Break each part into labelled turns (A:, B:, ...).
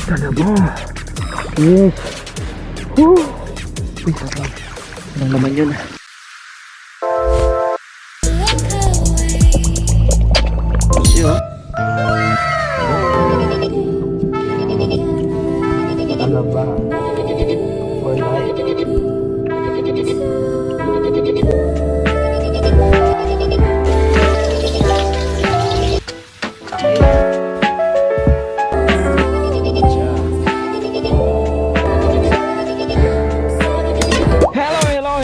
A: Talaga. Yes. Woo. Uy, sarap. Anong naman yun? Siyo. Talaba. For life.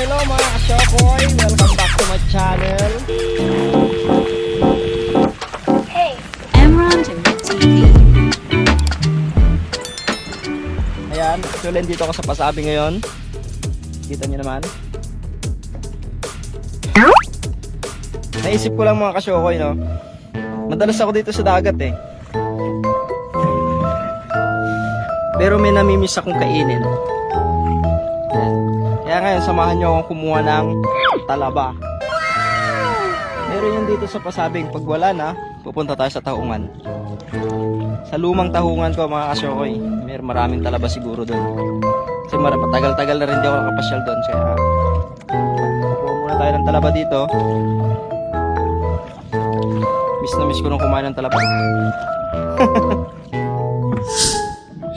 A: Hello mga kasyokoy! Welcome back to my channel.
B: Hey, Emron TV.
A: Ayan, actually dito ako sa Pasabi ngayon. Kita nyo naman. Naisip ko lang mga kasyokoy, no? Madalas ako dito sa dagat eh. Pero may namimiss akong kainin. Kaya ngayon, samahan nyo akong kumuha ng talaba. Meron yun dito sa Pasabing. Pag wala na, pupunta tayo sa Tahungan. Sa lumang Tahungan ko, mga kasyokoy, maraming talaba siguro doon. Kasi matagal-tagal na rin di ako nakapasyal doon. Kaya, kuha muna tayo ng talaba dito. Miss na miss ko nung kumain ng talaba.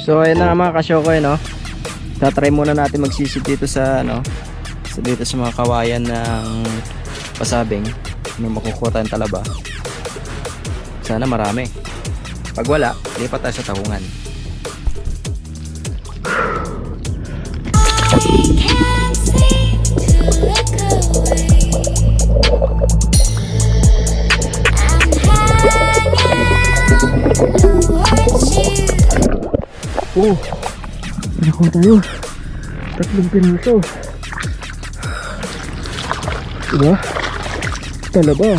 A: So, ayun na nga mga kasyokoy, no? Tatry muna natin magsisid dito sa dito sa mga kawayan ng Pasabing. May makukuha tayong talaba. Sana marami. Pag wala, lipat tayo sa Tahungan. Oh, nakuha tayo. 3 piraso. Diba? Talaba. Talaga.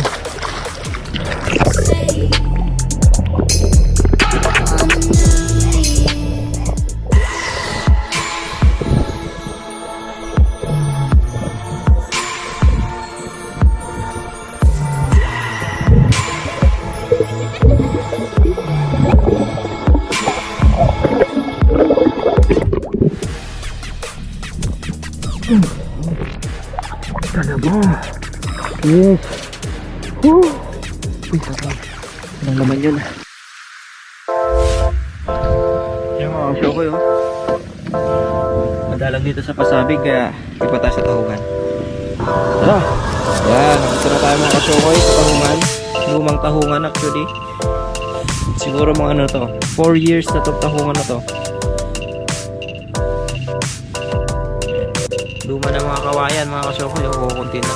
A: Yes. Woo. Uy, sarap. Anong naman yun? Yung mga kasyokoy, oh. Madalang dito sa Pasabing, kaya iba tayo sa Tahungan. Tara. Yan, nakita na tayo mga kasyokoy sa Tahungan. Lumang Tahungan actually. Siguro mga 4 years na itong Tahungan na to. Luma na mga kawayan, mga kasyokoy, kukunti na.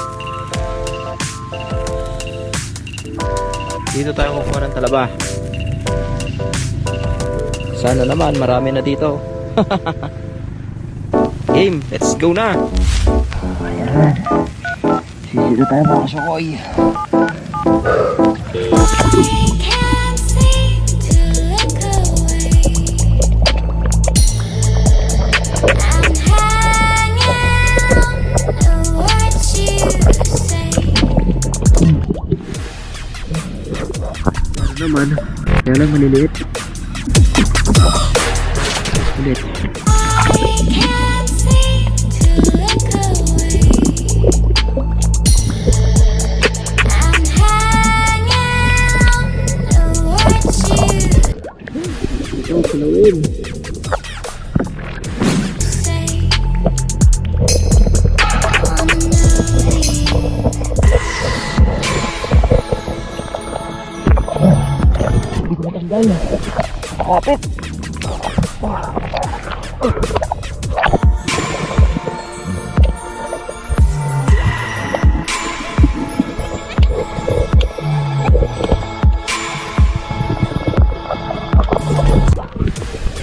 A: Dito tayo kukuha ng talaba. Sana naman marami na dito. Game, let's go na. Ayan. Sisito tayo mga kasyokoy. Naman, kaya lang maliliit. Ulit. Ito, kulawin. Kapit.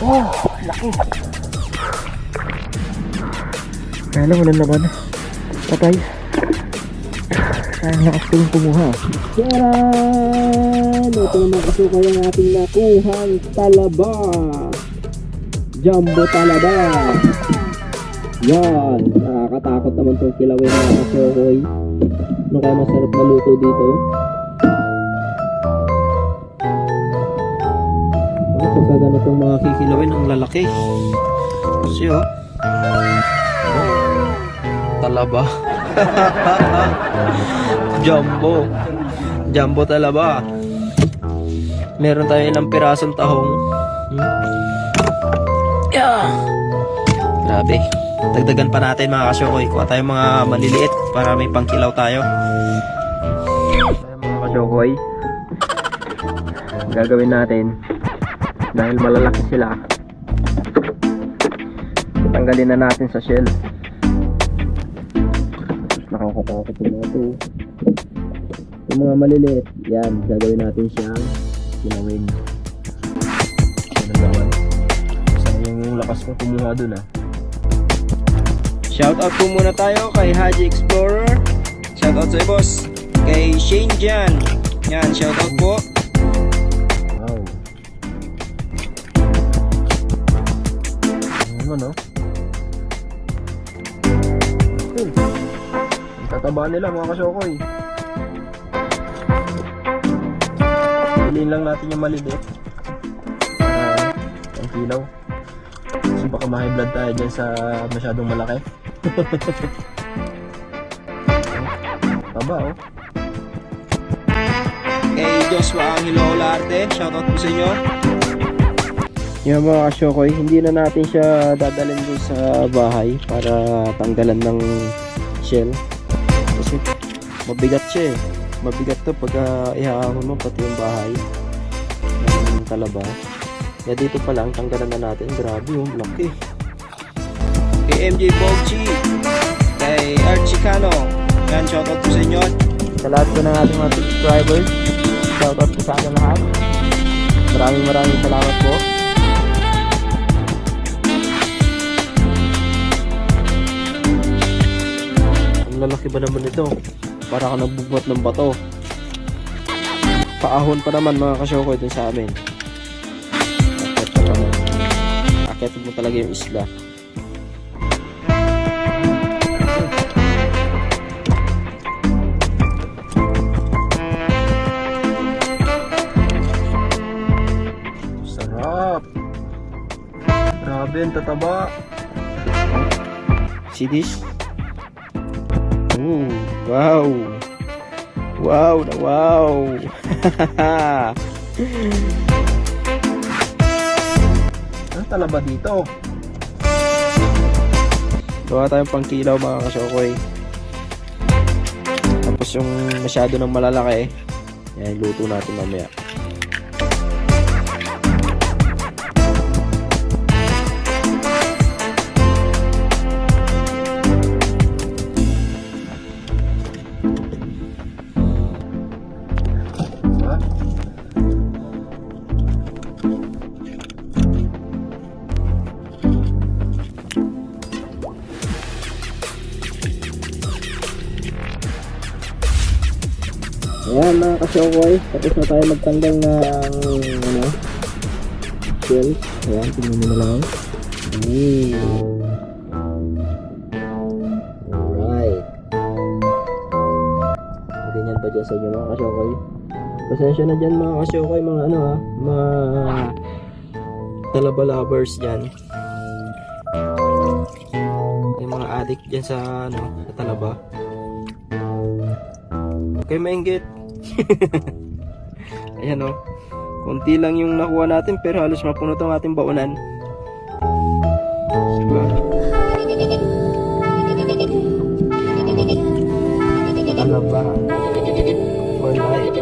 A: Oh, laki. Kaya lang walang laban. Patay. Sayang lakas ko yung kumuha. Yan! Ito naman kasi kaya ang ating nakuhang talaba. Jumbo talaba. Yan. Nakakatakot naman itong kilawin na kasyokoy. Ano kaya masarap na luto dito? Pagka ganitong mga kikilawin, ang lalaki. Kasi oh. Talaba. Jumbo. Jumbo talaba. Meron tayo ilang pirasong tahong. Yeah. Grabe. Dagdagan pa natin mga kasyokoy. Kuha tayong mga maliliit para may pangkilaw tayo. Mga kasyokoy, gagawin natin dahil malalaki sila. Tanggalin na natin sa shell. Nakakatakot na ito. Yung mga maliliit, yan, gagawin natin siyang kilawin. Sayang yung lakas ko kumuha dun ah. Shoutout po muna tayo kay Haji Explorer. Shoutout sa'yo boss. Kay Shane Jan. Yan, shoutout po. Wow. Ano no? Ang tataba nila mga kasyokoy. Piliin lang natin yung maliliit. Ang kilaw. Kasi baka ma-high blood tayo dyan sa masyadong malaki. Taba oh. Kay Joshua Angelo Olarte, shoutout po sa inyo. Yung mga kasyokoy, hindi na natin siya dadalhin doon sa bahay para tanggalan ng shell. Kasi mabigat siya eh. Mabigat to pag ihahon mo pati yung bahay ng talaba. Kaya dito pa lang tanggalan na natin. Grabe yung laki. Kay MJ Bogchi, kay Archie Cano, yan, shoutout po sa inyo. Sa lahat po ng ating mga subscribers, shoutout po sa ating lahat. Maraming salamat po. Ang lalaki ba naman ito? Para ka nagbubot ng bato. Paahon pa naman mga kasyokoy dun sa amin. Akit mo talaga yung isla. Sarap. Grabe ang tataba. See this? Ooh, wow. Wow na wow. Ang talaba dito. Gawa tayong pangkilaw mga kasyokoy. Tapos yung masyado ng malalaki, yan, luto natin mamaya. Ayan mga kasyokoy, tapos na tayo magtanggal ng shells. Ayan, tingnan mo na lang. Alright. Ganyan pa dyan sa inyo mga kasyokoy. Pasensya na dyan mga kasyokoy, mga mga talaba lovers dyan. Yung mga addict dyan sa sa talaba. Okay, mainggit. Ayan o. Kunti lang yung nakuha natin pero halos mapuno itong ating baunan. Diba? Talaba. For life.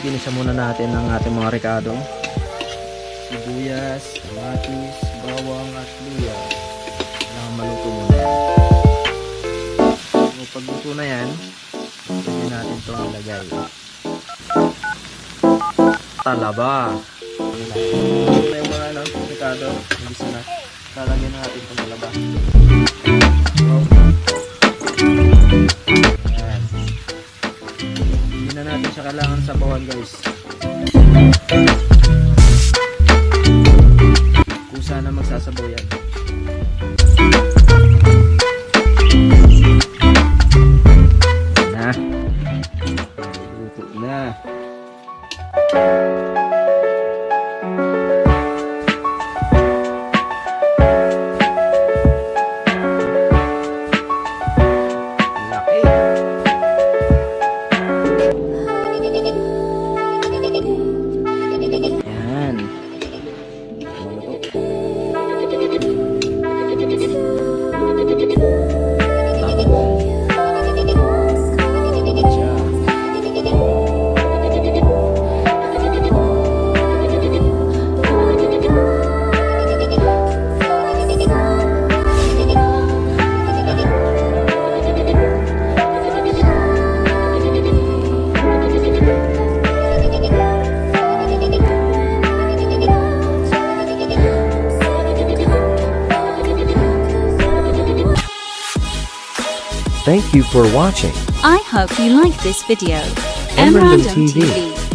A: ginisa muna natin ang ating mga rekado. Sibuyas, kamatis, bawang at luya. Kailangan maluto muna yan. So, pag luto na yan, pwede natin itong ilagay. Talaba. Ito na yung mga rekado. Ginisa na. Lalagyan na natin itong talaba. Ayan. Hindi na natin siya kailangan sabawan, guys. Kusa na magsasabaw yan. Na. Luto na. Laki. Yan. Maluto. Tapos. Siya.
C: Thank you for watching.
B: I hope you like this video.
C: Emrandom
B: Emrandom
C: TV.
B: TV.